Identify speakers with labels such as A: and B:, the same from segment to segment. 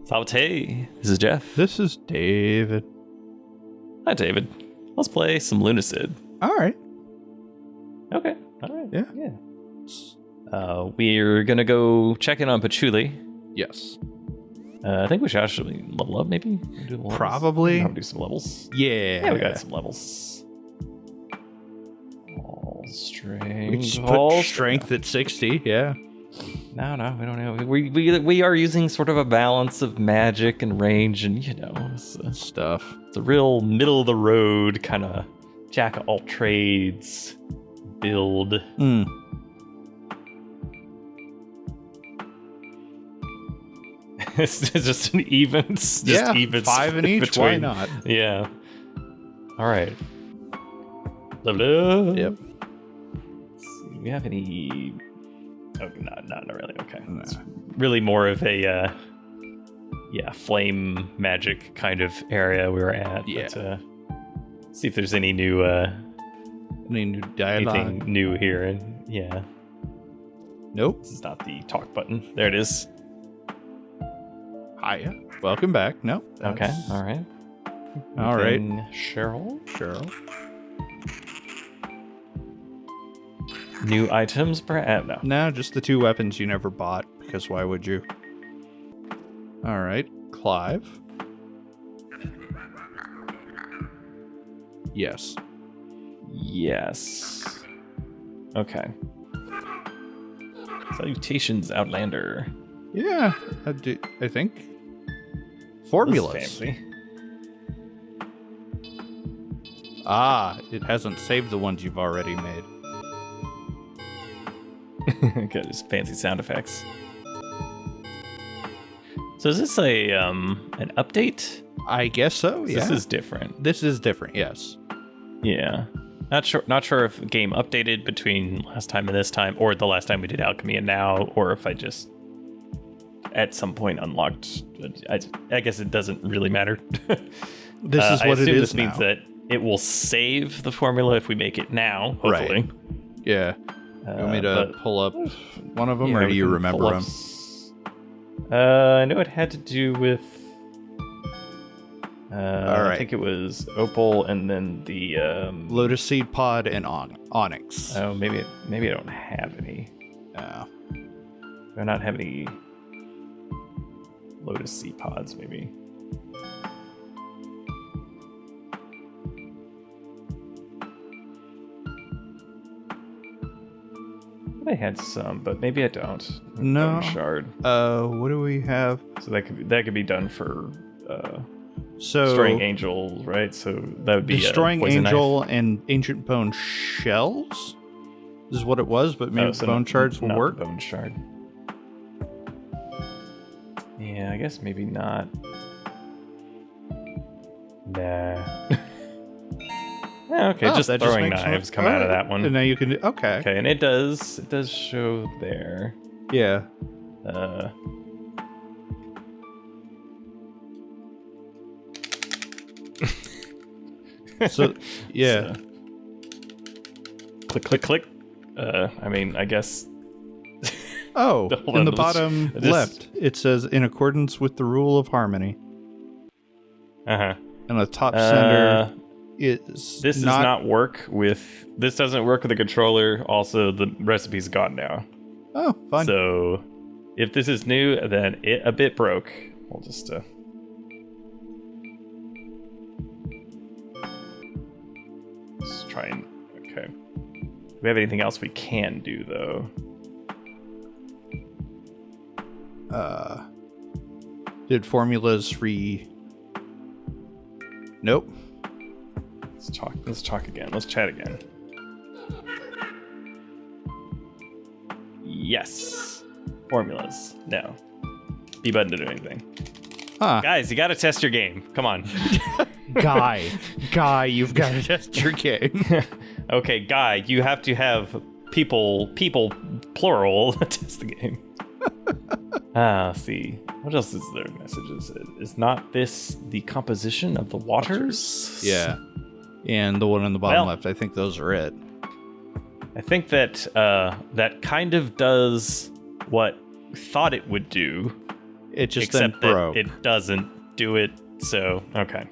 A: Salve, this is Jeff.
B: This is David.
A: Hi, David. Let's play some Lunacid.
B: All right.
A: Okay. All right.
B: Yeah.
A: We're gonna go check in on Patchouli.
B: Yes.
A: I think we should actually level up, maybe? Do the levels.
B: Probably.
A: I'll do some levels.
B: Yeah.
A: We got some levels. All strength.
B: We just put strength at 60, yeah.
A: No, we don't know. We are using sort of a balance of magic and range and,
B: Stuff.
A: It's a real middle of the road kind of jack of all trades build. It's just an evens. Just evens
B: 5 in each.
A: Between.
B: Why not?
A: Yeah. All right. Level up.
B: Yep.
A: Do we have any? Oh, not really. Okay.
B: Nah.
A: It's really more of a flame magic kind of area we were at.
B: Yeah.
A: But, see if there's any new
B: Any new dialogue?
A: anything new here. And yeah.
B: Nope.
A: This is not the talk button. There it is.
B: Hiya. Welcome back. No.
A: Okay. All right.
B: All right.
A: SHERYL.
B: SHERYL.
A: New items, perhaps? No.
B: No, just the 2 weapons you never bought, because why would you? All right. Clive. Yes.
A: Yes. Okay. Salutations, Outlander.
B: Yeah, I think. Formulas.
A: This is fancy.
B: It hasn't saved the ones you've already made.
A: Okay, just fancy sound effects. So is this an update?
B: I guess so, yeah.
A: This is different.
B: This is different, yes.
A: Yeah. Not sure if the game updated between last time and this time, or the last time we did Alchemy and now, or if I just at some point unlocked. I guess it doesn't really matter.
B: This is what it is.
A: This means that it will save the formula if we make it now, hopefully.
B: Right. Yeah. You want me to pull up one of them, or do you remember them?
A: I know it had to do with.
B: All right.
A: I think it was Opal and then the
B: Lotus Seed Pod and Onyx.
A: Oh, maybe I don't have any.
B: No.
A: Do I not have any Lotus Seed Pods? Maybe. I had some, but maybe I don't.
B: No.
A: Bone shard.
B: What do we have?
A: So that could be done for
B: So
A: Destroying Angel, right? So that would be
B: Destroying
A: Poison
B: Angel
A: Knife.
B: and Ancient Bone Shells? This is what it was, but maybe
A: So
B: Bone Shards will
A: not
B: work.
A: Bone Shard. Yeah, I guess maybe not. Nah. Yeah, okay, just
B: that
A: throwing
B: makes
A: knives
B: sense.
A: come out of that one.
B: And now you can do, okay.
A: Okay, and it does show there.
B: Yeah. So yeah.
A: So, click. I mean, I guess.
B: Oh,
A: Hold
B: in
A: on,
B: the
A: let's-
B: bottom
A: just-
B: left, it says in accordance with the rule of harmony.
A: Uh-huh.
B: And the top center is
A: This does not work with. This doesn't work with the controller. Also, the recipe's gone now.
B: Oh, fun.
A: So, if this is new, then it a bit broke. We'll just. Let's try and. Okay. Do we have anything else we can do though?
B: Did formulas free? Nope.
A: Let's talk again. Let's chat again. Yes. Formulas. No. B button to do anything.
B: Huh.
A: Guys, you gotta test your game. Come on.
B: Guy, you've got to test your game.
A: Okay, Guy, you have to have people, plural, test the game. See. What else is there in messages? Is not this the composition of the waters?
B: Yeah. And the one on the bottom left, I think those are it.
A: I think that that kind of does what we thought it would do
B: It just
A: Except
B: then broke.
A: that it doesn't do it, so, okay.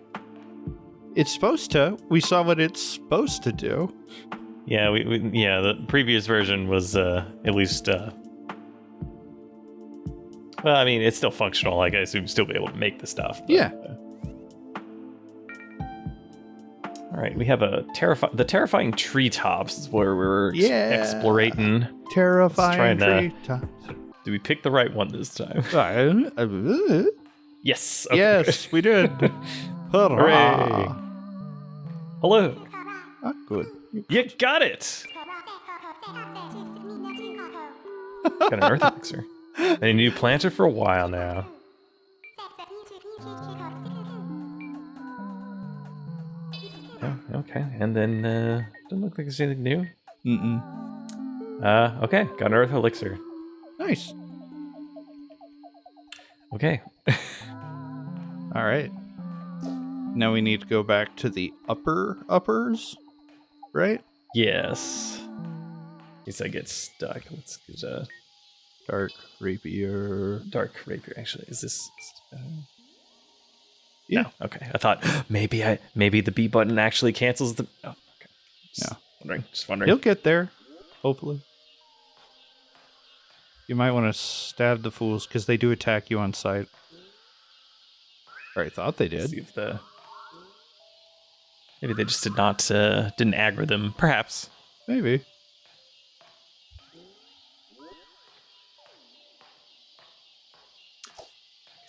B: It's supposed to. We saw what it's supposed to do.
A: Yeah, the previous version was at least well, I mean, it's still functional. Like, I assume still be able to make the stuff. But,
B: yeah.
A: All right, we have the terrifying treetops is where we're explorating.
B: Terrifying treetops.
A: Do we pick the right one this time? Yes. Okay.
B: Yes, we did.
A: Hooray! Hello.
B: Ah, good.
A: You got it. Got an earth elixir. And a new planter for a while now. Oh, okay, and then doesn't look like there's anything new. Okay, got an earth elixir.
B: Nice.
A: Okay.
B: All right. Now we need to go back to the uppers, right?
A: Yes. In case I get stuck, let's get a
B: dark rapier.
A: Dark rapier. Actually, is this? Yeah. No. Okay. I thought maybe the B button actually cancels the. Oh, okay. Just wondering.
B: You'll get there, hopefully. You might want to stab the fools because they do attack you on sight. Or I thought they did.
A: Let's see if maybe they just didn't aggro them. Perhaps.
B: Maybe.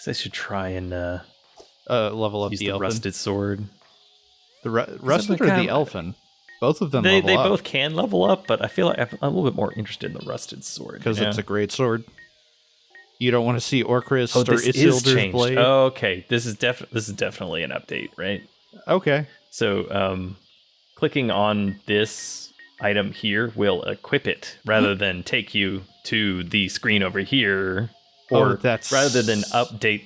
A: I should try and
B: level up
A: use
B: the
A: the rusted sword.
B: The rusted or the elfin? Both of them
A: they
B: level up.
A: Both can level up, but I feel like I'm a little bit more interested in the rusted sword.
B: Because it's a great sword. You don't want to see Orchrist or
A: this is
B: Isildur's
A: changed.
B: blade?
A: Oh, okay, this is definitely an update, right?
B: Okay.
A: So clicking on this item here will equip it rather than take you to the screen over here. Or rather than update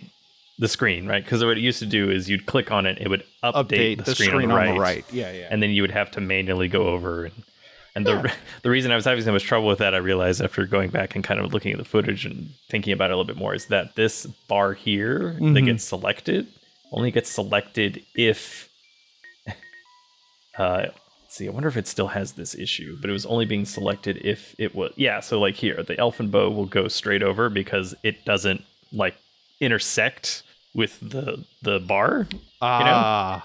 A: the screen, right? Because what it used to do is you'd click on it, it would update the screen on the right.
B: Yeah, yeah.
A: And then you would have to manually go over. And the reason I was having so much trouble with that, I realized after going back and kind of looking at the footage and thinking about it a little bit more, is that this bar here that gets selected only gets selected if... let's see, I wonder if it still has this issue, but it was only being selected if it was... Yeah, so like here, the elfin bow will go straight over because it doesn't like intersect with the bar, you know?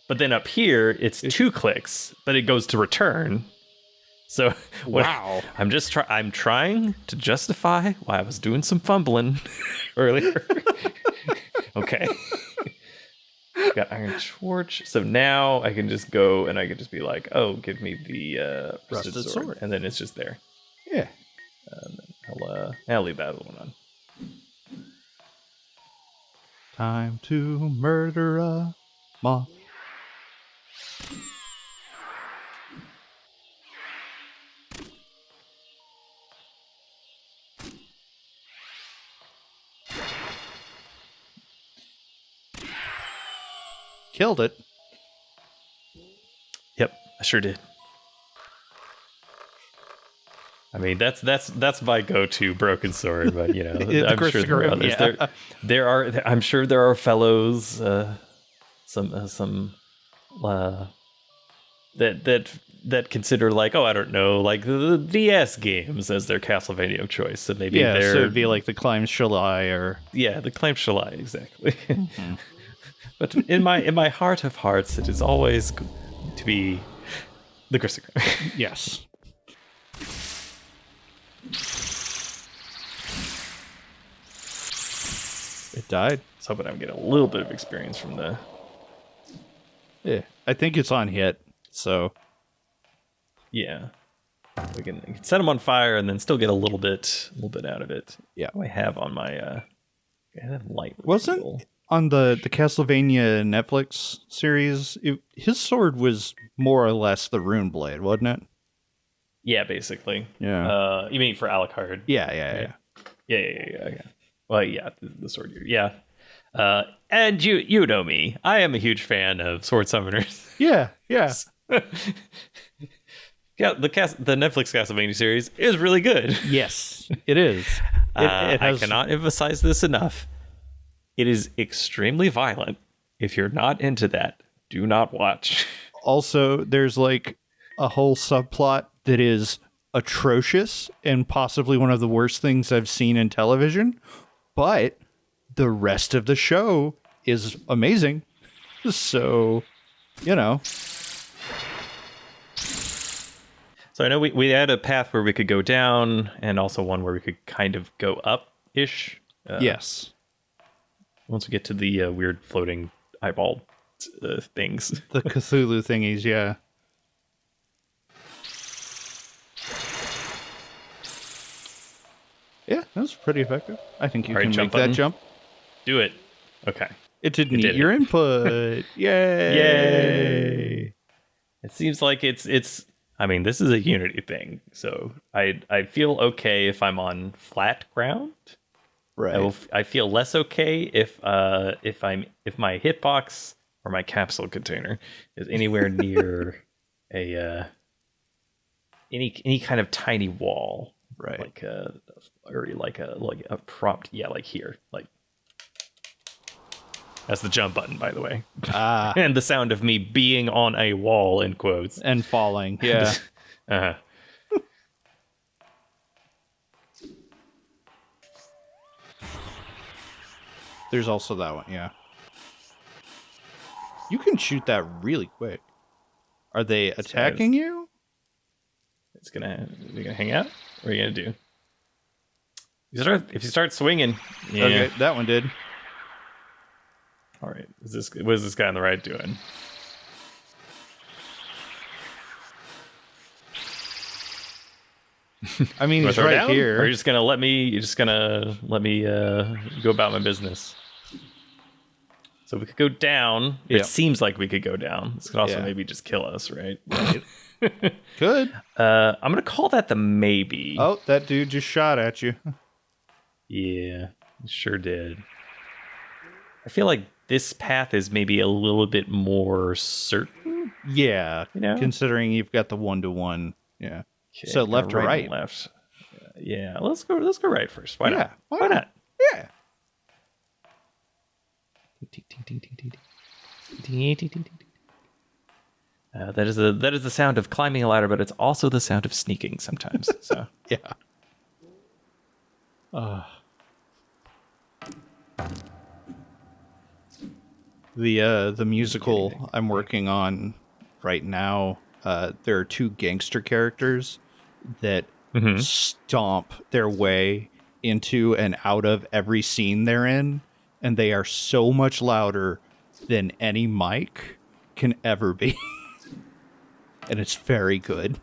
A: But then up here, it's 2 clicks, but it goes to return. So
B: wow,
A: I'm trying to justify why I was doing some fumbling earlier. Okay. Got iron torch, so now I can just go and I can just be like, oh, give me the rusted sword, and then it's just there.
B: Yeah.
A: I'll leave that one on.
B: Time to murder a moth. Killed it.
A: Yep, I sure did. I mean, that's my go-to broken sword, but you know, I'm sure there are others. Yeah. There are. I'm sure there are fellows, some that consider like, oh, I don't know, like the DS games as their Castlevania of choice. So maybe
B: so it'd be like the Climb Shalai or
A: the Climb Shalai, exactly. Mm-hmm. But in my heart of hearts, it is always going to be the Gristagram.
B: Yes. It died.
A: So, but I'm getting a little bit of experience from the.
B: Yeah, I think it's on hit. So.
A: Yeah, we can set them on fire and then still get a little bit out of it.
B: Yeah,
A: what do I have on my light.
B: Wasn't on the Castlevania Netflix series? His sword was more or less the rune blade, wasn't it?
A: Yeah, basically.
B: Yeah.
A: You mean for Alucard?
B: Yeah.
A: Well, yeah, the sword here. Yeah. And you know me. I am a huge fan of sword summoners.
B: Yeah.
A: Yeah, the Netflix Castlevania series is really good.
B: Yes, it is.
A: I cannot emphasize this enough. It is extremely violent. If you're not into that, do not watch.
B: Also, there's like a whole subplot that is atrocious and possibly one of the worst things I've seen in television, but the rest of the show is amazing. So, you know.
A: So I know we had a path where we could go down and also one where we could kind of go up-ish.
B: Yes.
A: Once we get to the weird floating eyeball things.
B: The Cthulhu thingies, yeah. Yeah, that was pretty effective. I think you can make that jump.
A: Do it. Okay.
B: It didn't eat your input. Yay!
A: Yay! It seems like it's. I mean, this is a Unity thing, so I feel okay if I'm on flat ground.
B: Right.
A: I feel less okay if my hitbox or my capsule container is anywhere near any kind of tiny wall.
B: Right.
A: Like a prompt. Yeah, like here. Like that's the jump button, by the way. And the sound of me being on a wall in quotes
B: and falling. Yeah.
A: Uh-huh.
B: There's also that one, yeah. You can shoot that really quick. Are they attacking you?
A: It's gonna hang out? What are you gonna do? If you start swinging, yeah.
B: Okay, that one did.
A: All right, what is this guy on the right doing?
B: I mean, he's right here.
A: Or you're just gonna let me go about my business. So we could go down. It seems like we could go down. This could also maybe just kill us, right?
B: Could.
A: I'm gonna call that the maybe.
B: Oh, that dude just shot at you.
A: Yeah, it sure did. I feel like this path is maybe a little bit more certain.
B: Yeah, considering you've got the 1-to-1. Yeah.
A: Okay,
B: so left or right?
A: Left. Yeah, let's go right first. Why not?
B: Why not? Yeah.
A: That is the sound of climbing a ladder, but it's also the sound of sneaking sometimes. So
B: yeah. The musical I'm working on right now, there are two gangster characters that stomp their way into and out of every scene they're in, and they are so much louder than any mic can ever be. And it's very good.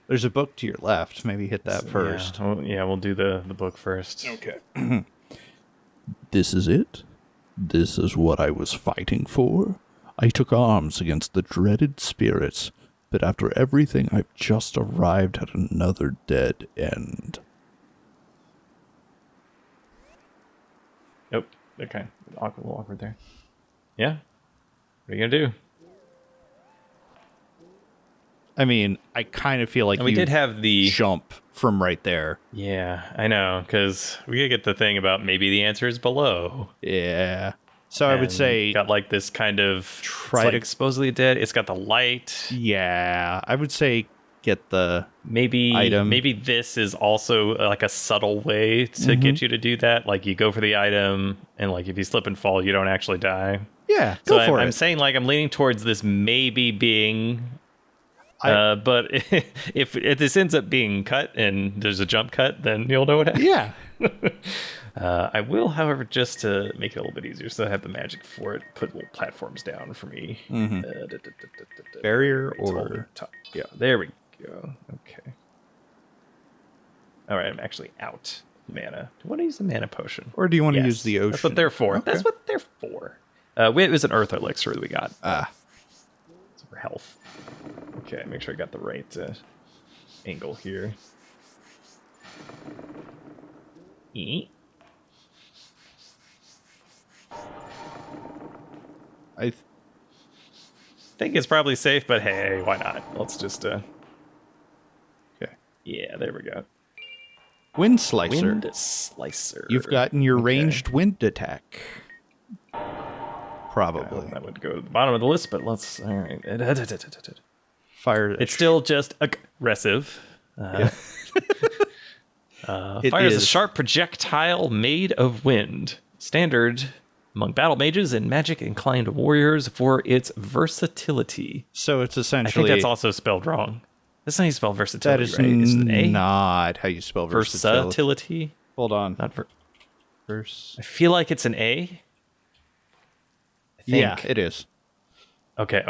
B: There's a book to your left. Maybe hit that first.
A: Yeah, we'll do the book first.
B: Okay. This is it? This is what I was fighting for? I took arms against the dreaded spirits, but after everything, I've just arrived at another dead end.
A: Nope. Okay. A little awkward there. Yeah. What are you gonna do?
B: I mean, I kind of feel like
A: we did have the
B: jump from right there.
A: Yeah, I know, because we could get the thing about maybe the answer is below.
B: Yeah. So I would say
A: got like this kind of supposedly dead. It's got the light.
B: Yeah, I would say get the
A: item. Maybe this is also like a subtle way to get you to do that. Like you go for the item, and like if you slip and fall, you don't actually die.
B: Yeah,
A: go for it. I'm saying like I'm leaning towards this maybe being. But if this ends up being cut and there's a jump cut, then you'll know what happened.
B: Yeah.
A: I will, however, just to make it a little bit easier, so I have the magic for it, put little platforms down for me.
B: Barrier or
A: top. Yeah, there we go. Okay. All right, I'm actually out of mana. Do you want to use the mana potion?
B: Or do you want to use the ocean?
A: That's what they're for. Okay. That's what they're for. It was an earth elixir that we got. It's for health. Okay, make sure I got the right angle here.
B: I
A: think it's probably safe, but hey, why not? Let's just...
B: Okay.
A: Yeah, there we go.
B: Wind Slicer.
A: Wind Slicer.
B: You've gotten your ranged wind attack. Probably.
A: That would go to the bottom of the list, but let's... All right.
B: Fire.
A: It's still just aggressive. Fires a sharp projectile made of wind. Standard among battle mages and magic-inclined warriors for its versatility.
B: So it's essentially...
A: I think that's also spelled wrong. That's not how you spell versatility,
B: that is
A: right? Is it an A?
B: Not how you spell versatility.
A: Versatility?
B: Hold on.
A: Not
B: I
A: feel like it's an A.
B: Yeah, it is.
A: Okay.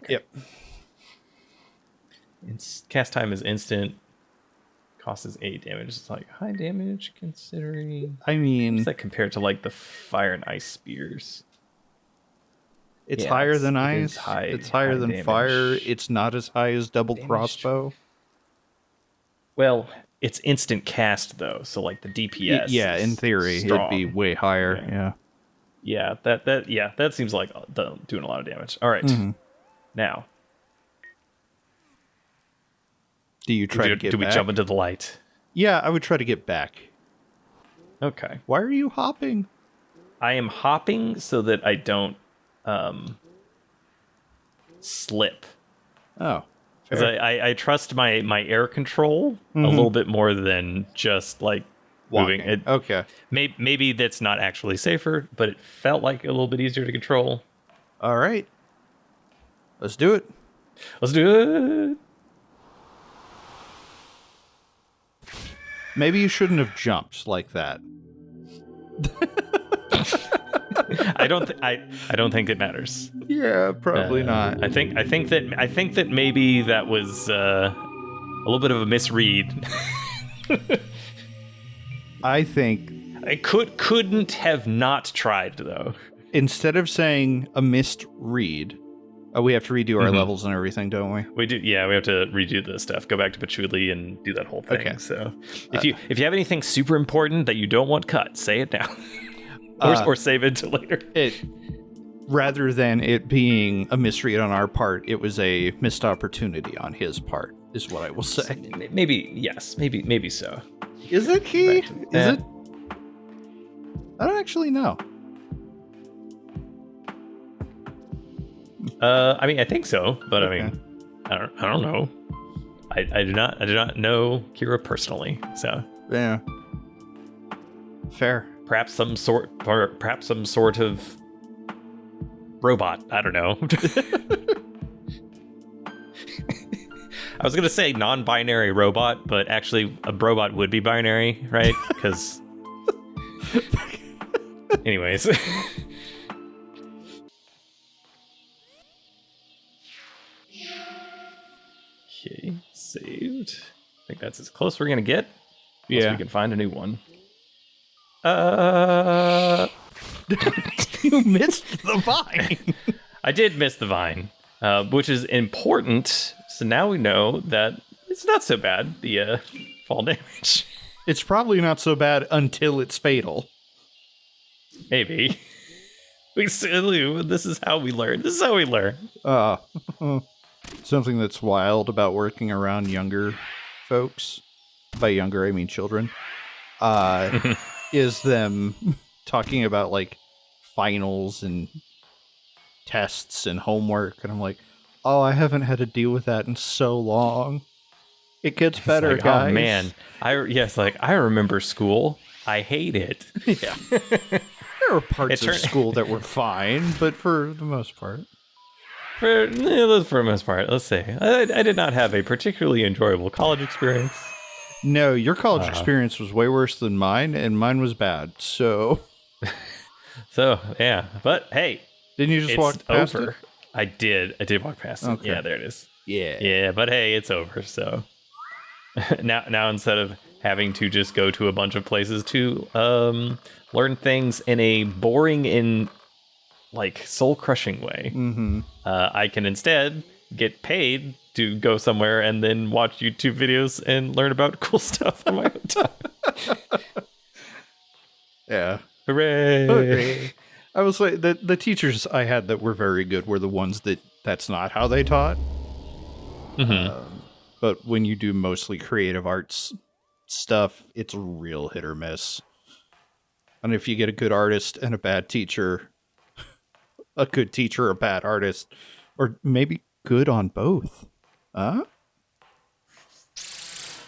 B: Yep.
A: Cast time is instant. Cost is 8 damage. It's like high damage considering.
B: I mean,
A: what's that compared to like the fire and ice spears?
B: It's higher than ice. It's higher than
A: damage.
B: fire. It's not as high as double crossbow.
A: Well, it's instant cast though, so like the DPS.
B: Yeah, in theory, it'd be way higher. Yeah.
A: Yeah, that seems like doing a lot of damage. All right. Now,
B: do you try to get back?
A: Do we jump into the light?
B: Yeah, I would try to get back.
A: Okay.
B: Why are you hopping?
A: I am hopping so that I don't slip.
B: Oh.
A: Because I trust my air control a little bit more than just like moving.
B: Okay.
A: Maybe that's not actually safer, but it felt like a little bit easier to control.
B: All right. Let's do it.
A: Let's do it.
B: Maybe you shouldn't have jumped like that.
A: I don't think it matters.
B: Yeah, probably not.
A: I think that maybe that was a little bit of a misread.
B: I think
A: I couldn't have not tried though.
B: Instead of saying a missed read, we have to redo our levels and everything, don't we?
A: We do. Yeah, we have to redo the stuff. Go back to Patchouli and do that whole thing. Okay. So if you have anything super important that you don't want cut, say it now. Or save it to later.
B: Rather than it being a misread on our part, it was a missed opportunity on his part, is what I will say.
A: Maybe, yes. Maybe so.
B: Is it he? Is it? I don't actually know.
A: I mean, I think so, but okay. I mean, I don't know. I do not know Kira personally, so
B: yeah. Fair.
A: Perhaps some sort of robot. I don't know. I was gonna say non-binary robot, but actually a robot would be binary, right? Because, anyways. Okay, saved. I think that's as close we're gonna get. Unless we can find a new one.
B: You missed the vine.
A: I did miss the vine, which is important. So now we know that it's not so bad, the fall damage.
B: It's probably not so bad until it's fatal.
A: Maybe. This is how we learn. This is how we learn.
B: Something that's wild about working around younger folks, by younger I mean children, is them talking about like finals and tests and homework, and I'm like, oh, I haven't had to deal with that in so long. It gets better,
A: like,
B: guys.
A: Oh man, I remember school. I hate it.
B: Yeah, there were parts of school that were fine, but for the most part.
A: For the most part, let's say I did not have a particularly enjoyable college experience.
B: No, your college experience was way worse than mine, and mine was bad. So
A: yeah, but hey,
B: didn't you just walk past
A: over?
B: It?
A: I did walk past it. Yeah, there it is. Yeah, but hey, it's over. So now instead of having to just go to a bunch of places to learn things in a boring and like soul-crushing way, I can instead get paid to go somewhere and then watch YouTube videos and learn about cool stuff on my own time.
B: Yeah.
A: Hooray!
B: I was like, the teachers I had that were very good were the ones that's not how they taught. But when you do mostly creative arts stuff, it's real hit or miss. And if you get a good artist and a bad teacher, a good teacher, a bad artist, or maybe good on both. Huh?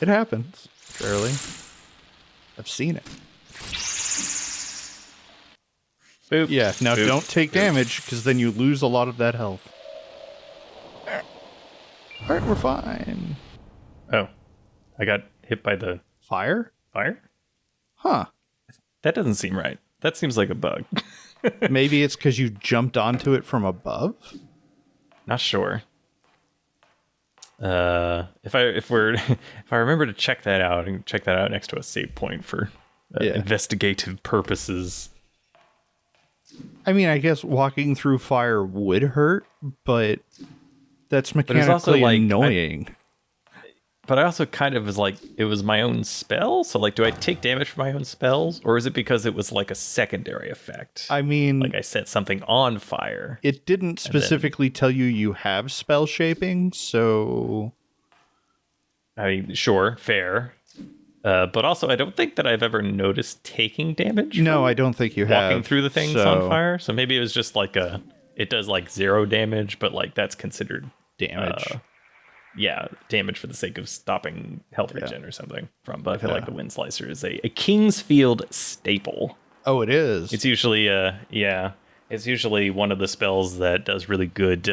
B: It happens, rarely. I've seen it.
A: Boop.
B: Yeah, now
A: Boop.
B: don't take damage, because then you lose a lot of that health. Alright, we're fine.
A: Oh. I got hit by the
B: Fire?
A: fire?
B: Huh.
A: That doesn't seem right. That seems like a bug.
B: Maybe it's because you jumped onto it from above?
A: Not sure. If I remember to check that out and check that out next to a save point for investigative purposes.
B: I mean, I guess walking through fire would hurt, but that's mechanically annoying.
A: But I also kind of was like, it was my own spell? So, like, do I take damage from my own spells? Or is it because it was, like, a secondary effect?
B: I mean...
A: Like, I set something on fire.
B: It didn't specifically tell you have spell shaping, so...
A: I mean, sure, fair. But also, I don't think that I've ever noticed taking damage.
B: No, I don't think you have.
A: Walking through the things on fire. So maybe it was just, like, it does, like, 0 damage, but, like, that's considered...
B: damage.
A: Damage for the sake of stopping health regen or something. But I feel like the Wind Slicer is a Kingsfield staple.
B: Oh, it is.
A: It's usually it's usually one of the spells that does really good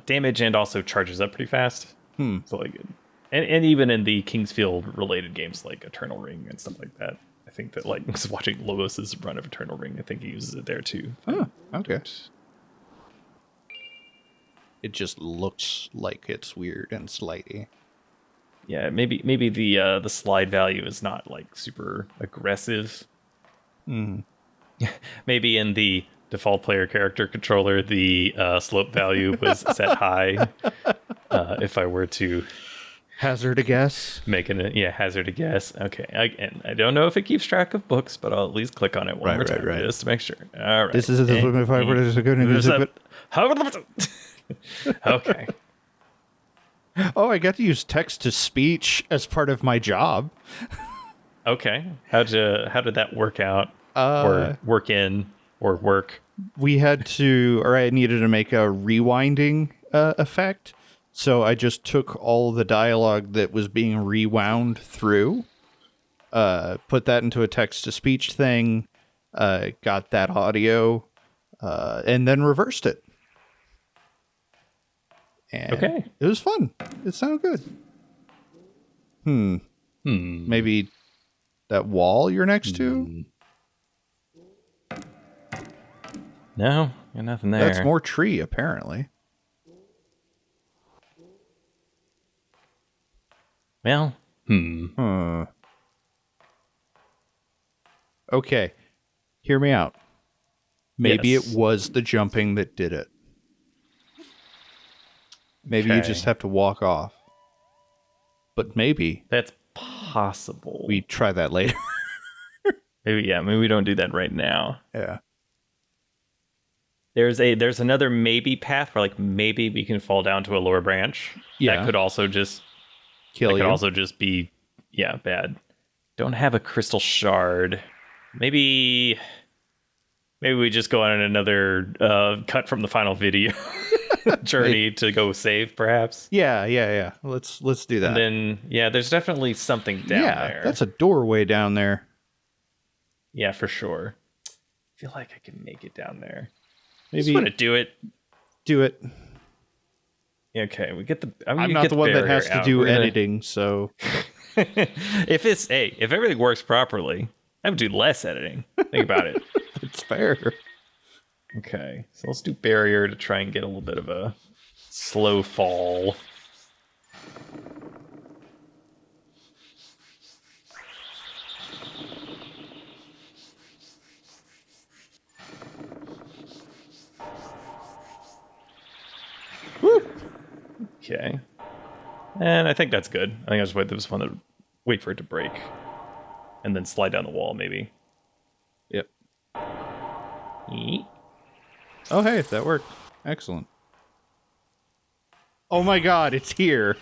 A: damage and also charges up pretty fast. So like, and even in the Kingsfield related games like Eternal Ring and stuff like that, I think that like just watching Logos's run of Eternal Ring, I think he uses it there too.
B: Oh, okay. It just looks like it's weird and slidey.
A: Yeah, maybe the slide value is not like super aggressive. Maybe in the default player character controller, the slope value was set high. If I were to
B: hazard a guess,
A: hazard a guess. Okay, I don't know if it keeps track of books, but I'll at least click on it one more time just to make sure. All right,
B: this is the if I were to go into
A: okay.
B: Oh, I got to use text to speech as part of my job.
A: Okay, how did that work out? Or work in or work?
B: We had to, or I needed to make a rewinding effect. So I just took all the dialogue that was being rewound through, put that into a text to speech thing, got that audio, and then reversed it. And it was fun. It sounded good. Maybe that wall you're next to?
A: No, got nothing there.
B: That's more tree, apparently.
A: Well,
B: Okay, hear me out. Maybe it was the jumping that did it. Maybe you just have to walk off. But maybe
A: that's possible.
B: We try that later.
A: Maybe we don't do that right now.
B: Yeah.
A: There's another maybe path where like maybe we can fall down to a lower branch.
B: Yeah.
A: That could also just
B: kill you.
A: Could also just be bad. Don't have a crystal shard. Maybe we just go on another cut from the final video journey to go save, perhaps.
B: Yeah. Let's do that.
A: And then there's definitely something down there.
B: That's a doorway down there.
A: Yeah, for sure. I feel like I can make it down there.
B: Maybe
A: just want to do it.
B: Do it.
A: Okay, we get the.
B: I'm not the one that has to do editing, so
A: if everything works properly, I have to do less editing. Think about it.
B: It's fair.
A: Okay, so let's do barrier to try and get a little bit of a slow fall. Woo! Okay, and I think that's good. I think I just want to wait for it to break, and then slide down the wall, maybe.
B: Yep.
A: Yeet.
B: Oh, hey, that worked. Excellent. Oh my god, it's here.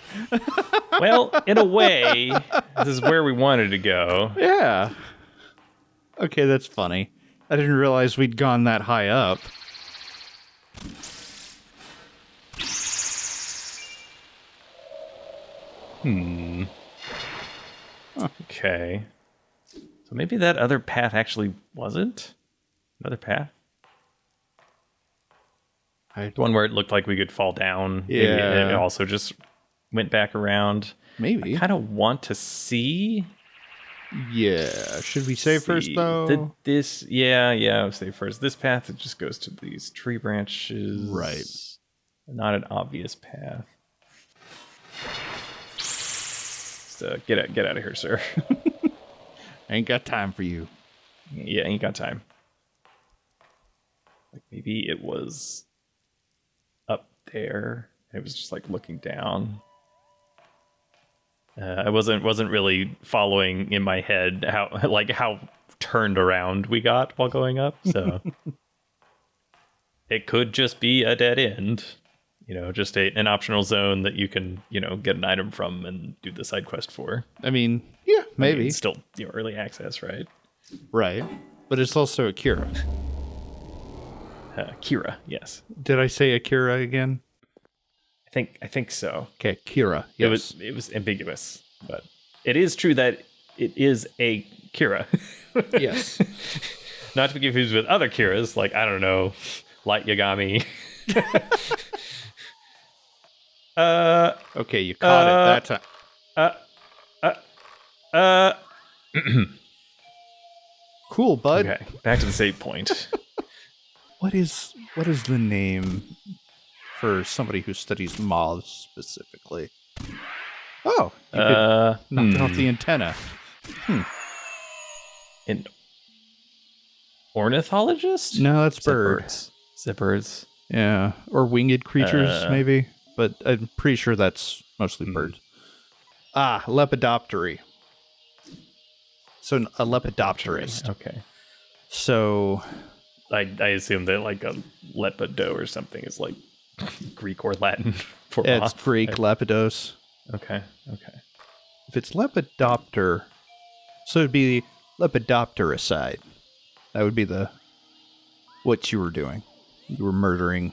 A: Well, in a way, this is where we wanted to go.
B: Yeah. Okay, that's funny. I didn't realize we'd gone that high up.
A: Okay. So maybe that other path actually wasn't another path. The one where it looked like we could fall down.
B: Yeah.
A: Maybe it also just went back around.
B: Maybe.
A: I kind of want to see.
B: Yeah. Should we save first, though?
A: Yeah, I'll save first. This path, it just goes to these tree branches.
B: Right.
A: Not an obvious path. So get out of here, sir.
B: Ain't got time for you.
A: Yeah, ain't got time. Like maybe it was up there. It was just like looking down. I wasn't really following in my head how turned around we got while going up. So it could just be a dead end. Just an optional zone that you can, get an item from and do the side quest for.
B: I mean, yeah, maybe.
A: It's still early access, right?
B: Right. But it's also Akira.
A: Kira, yes.
B: Did I say Akira again?
A: I think so.
B: Okay, Kira. Yes.
A: It was ambiguous, but it is true that it is a Kira.
B: Yes.
A: Not to be confused with other Kiras, like, I don't know, Light Yagami.
B: Okay, you caught it that time. Cool, bud.
A: Okay, back to the save point.
B: What is the name for somebody who studies moths specifically? Oh, you could knock out the antenna.
A: An ornithologist?
B: No, that's
A: bird.
B: birds.
A: Is it birds?
B: Yeah, or winged creatures, maybe. But I'm pretty sure that's mostly birds. Ah, lepidoptery. So a lepidopterist.
A: Okay.
B: So
A: I assume that like a lepido or something is like Greek or Latin for
B: it's
A: moth.
B: Greek, lepidos.
A: Okay.
B: If it's lepidopter, so it'd be lepidoptericide. That would be what you were doing. You were murdering.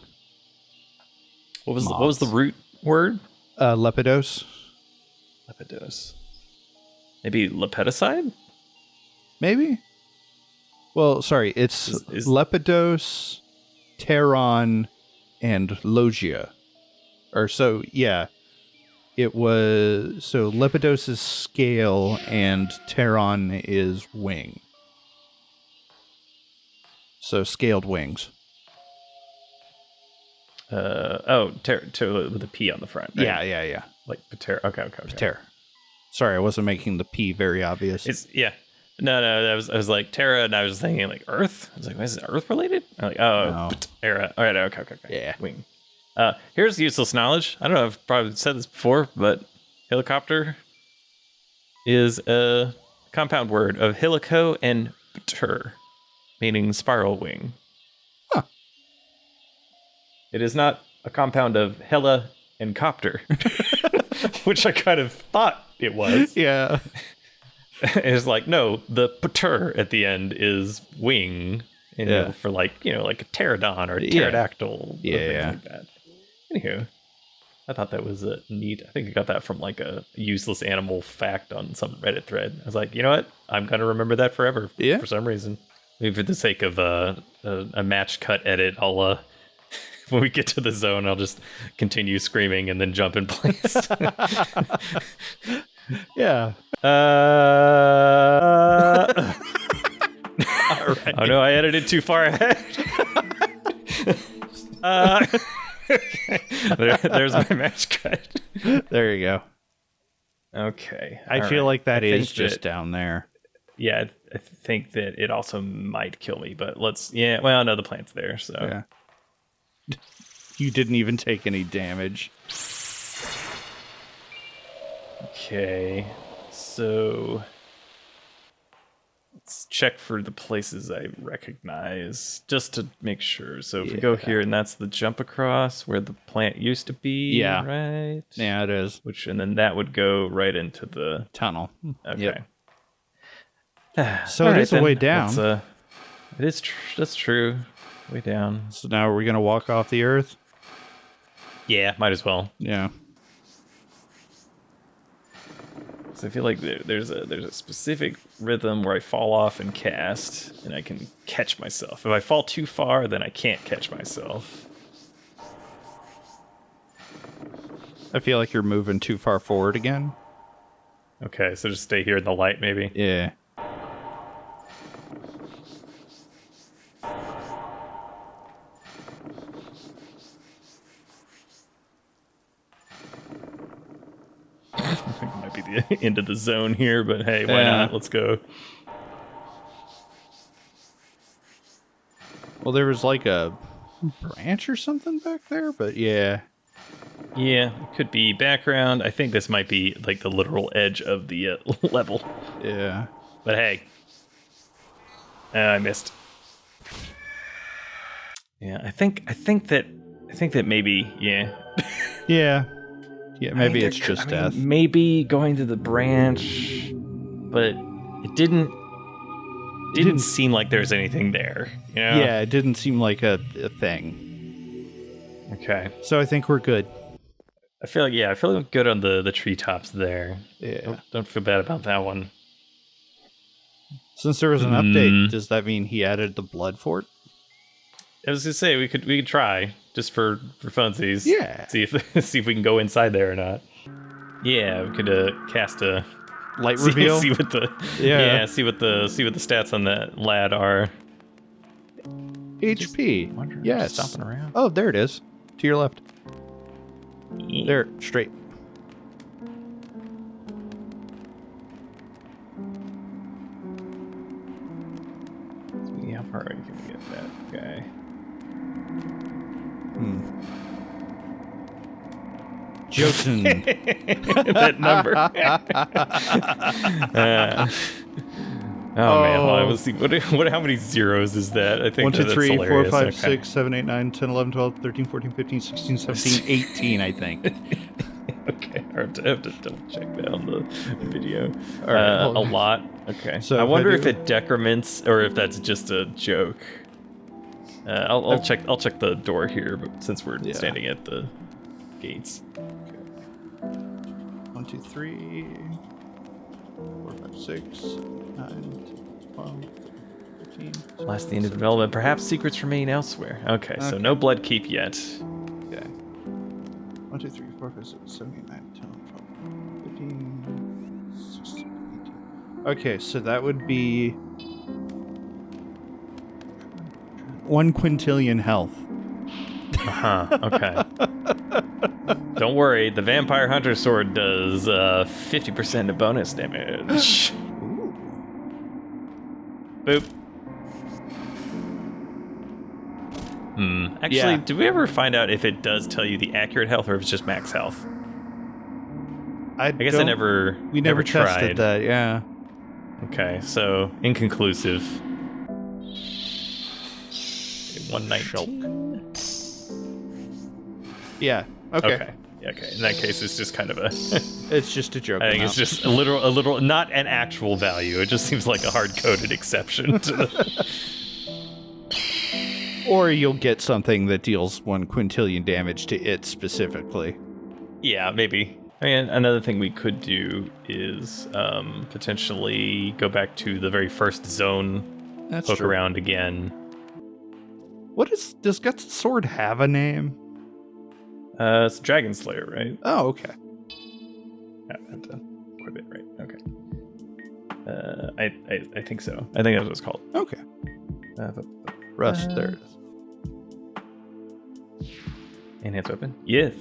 A: What was the root word?
B: Lepidos.
A: Lepidos. Maybe lepidicide?
B: Maybe? Well, sorry, it's Lepidos, Pteron, and Logia. It was... So Lepidos is scale, and Pteron is wing. So scaled wings.
A: With a P on the front. Right?
B: Yeah.
A: Like Pater. Okay.
B: Pater. Sorry, I wasn't making the P very obvious.
A: No. I was like Terra, and I was thinking like Earth. I was like, is it Earth related? I'm like,
B: No.
A: Terra. All right. Okay.
B: Yeah.
A: Wing. Here's useless knowledge. I don't know if I've probably said this before, but helicopter is a compound word of helico and pter, meaning spiral wing.
B: Huh.
A: It is not a compound of hela and copter, which I kind of thought it was.
B: Yeah.
A: It's like, no, the pater at the end is wing, for like a pterodon or a pterodactyl.
B: Yeah.
A: Like that. Anywho, I thought that was neat. I think I got that from like a useless animal fact on some Reddit thread. I was like, you know what? I'm going to remember that forever for some reason. Maybe for the sake of a match cut edit, I'll... when we get to the zone, I'll just continue screaming and then jump in place.
B: Yeah.
A: Right. Oh no, I edited too far ahead. There's my match cut.
B: There you go.
A: Okay.
B: I feel like that is just down there.
A: Yeah, I think that it also might kill me, but no, the plant's there, so.
B: Yeah. You didn't even take any damage.
A: Okay, so Let's check for the places I recognize just to make sure. So if we go here, and that's the jump across where the plant used to be, right?
B: Yeah, it is.
A: And then that would go right into the
B: tunnel.
A: Okay.
B: So it is a way down.
A: It is. That's true. Way down.
B: So now are we gonna walk off the earth?
A: Yeah, might as well.
B: Yeah.
A: So I feel like there's a specific rhythm where I fall off and cast, and I can catch myself. If I fall too far, then I can't catch myself.
B: I feel like you're moving too far forward again.
A: Okay, so just stay here in the light, maybe.
B: Yeah.
A: Might be the end of the zone here, but hey, why not? Let's go.
B: Well, there was like a branch or something back there, but yeah.
A: Yeah, it could be background. I think this might be like the literal edge of the level.
B: Yeah.
A: But hey. I missed. Yeah, I think that maybe, yeah.
B: Yeah. Yeah, maybe it's just death.
A: Maybe going to the branch, but it didn't seem like there's anything there. You know?
B: Yeah, it didn't seem like a thing.
A: Okay.
B: So I think we're good.
A: I feel like good on the treetops there.
B: Yeah.
A: Don't feel bad about that one.
B: Since there was an update, does that mean he added the blood fort?
A: I was gonna say we could try just for funsies.
B: Yeah.
A: See if we can go inside there or not. Yeah, we could cast a
B: light reveal.
A: See what the see what the stats on that lad are.
B: HP. Yes.
A: Stomping around.
B: Oh, there it is. To your left.
A: Yeah.
B: There, straight.
A: How far can we get that guy?
B: Jotun.
A: That number. Oh man, well, let's see. How many zeros is that? I think
B: 1, 2,
A: that's
B: 3, 4,
A: hilarious.
B: 5,
A: Okay.
B: 6, 7, 8, 9, 10, 11, 12, 13, 14, 15, 16, 17, 18, I think.
A: Okay, I have to double check that on the video.
B: All right,
A: a lot. Okay.
B: So
A: I
B: if
A: wonder
B: I
A: if it decrements or if that's just a joke. I'll check. I'll check the door here, but since we're standing at the gates.
B: 1, 2, 3, 4, 5, 6, 9, 12, 15.
A: Last the end of development. Perhaps secrets remain elsewhere. Okay, so no blood keep yet.
B: Okay. 1, 2, 3, 4, 5, 6, 7, 8, 9, 10, 12, 15, 16, 18. Okay, so that would be 1 quintillion health.
A: Okay. Don't worry, the Vampire Hunter Sword does 50% of bonus damage.
B: Ooh.
A: Boop. Actually, did we ever find out if it does tell you the accurate health or if it's just max health? I guess I never.
B: We never tested
A: tried
B: that. Yeah.
A: Okay, so inconclusive. 119.
B: Yeah. Okay.
A: Okay. In that case, it's just kind of a.
B: It's just a joke.
A: I think it's just a little, not an actual value. It just seems like a hard-coded exception to the.
B: Or you'll get something that deals 1 quintillion damage to it specifically.
A: Yeah, maybe. I mean, another thing we could do is potentially go back to the very first zone.
B: That's
A: poke
B: true.
A: around again.
B: Does Guts' sword have a name?
A: It's Dragon Slayer, right?
B: Oh, okay.
A: I have to equip it, right? Okay. I think so. I think that's what it's called.
B: Okay. Rust, there it is.
A: Enhanced weapon? Yes.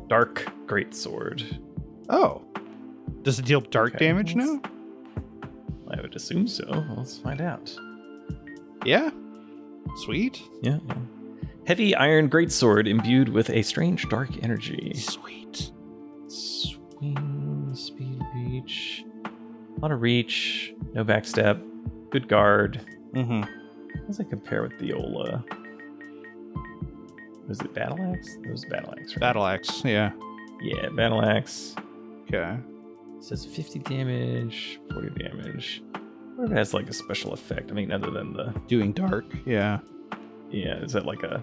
A: Dark Greatsword.
B: Oh. Does it deal dark damage now?
A: I would assume so. Let's find out.
B: Yeah. Sweet.
A: Yeah. Heavy iron greatsword imbued with a strange dark energy.
B: Sweet.
A: Swing, speed, reach. A lot of reach. No backstep. Good guard.
B: Mm-hmm.
A: How does it compare with the old, was it Battle Axe? It was Battle Axe, right?
B: Battle Axe, yeah.
A: Yeah, Battle Axe.
B: Okay.
A: It says 50 damage, 40 damage. Or it has like a special effect. I mean, other than the...
B: Doing dark, yeah.
A: Yeah, is that like a...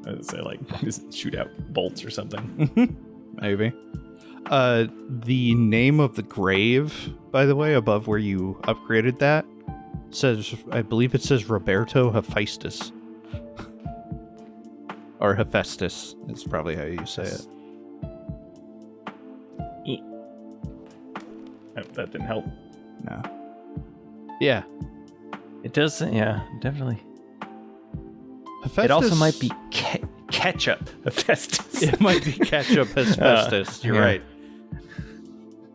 A: I would say like, does it shoot out bolts or something?
B: Maybe. The name of the grave, by the way, above where you upgraded that, says, I believe it says Roberto Hephaestus. Or Hephaestus is probably how you say it.
A: That didn't help.
B: No. Yeah.
A: It does, yeah, definitely.
B: Hephaestus,
A: it also might be ketchup Hephaestus.
B: It might be ketchup Hephaestus. You're right.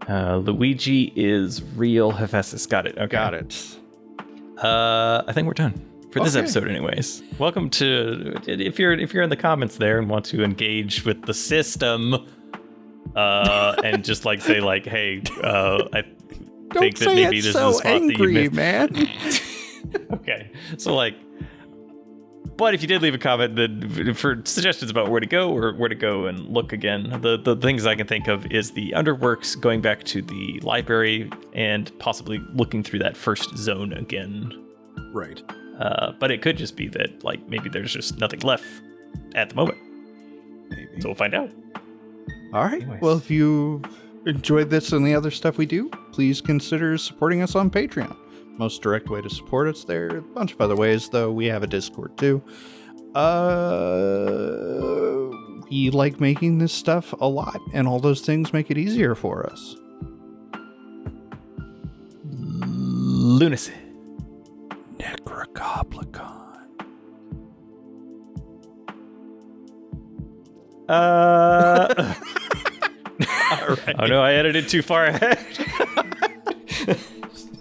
A: Luigi is real Hephaestus. Got it. Okay.
B: Got it.
A: I think we're done for this episode, anyways. Welcome to if you're in the comments there and want to engage with the system, and just like say like, hey, I think that maybe this is a spot
B: angry,
A: that you
B: man.
A: Okay, so like. But if you did leave a comment then for suggestions about where to go or where to go and look again, the things I can think of is the Underworks, going back to the library, and possibly looking through that first zone again.
B: Right.
A: But it could just be that like maybe there's just nothing left at the moment.
B: Maybe.
A: So we'll find out.
B: All right.
A: Anyways.
B: Well, if you enjoyed this and the other stuff we do, please consider supporting us on Patreon. Most direct way to support us there. A bunch of other ways, though. We have a Discord, too. We like making this stuff a lot, and all those things make it easier for us.
A: Lunacid.
B: Necrogoblicon.
A: All right. Oh, no, I edited too far ahead.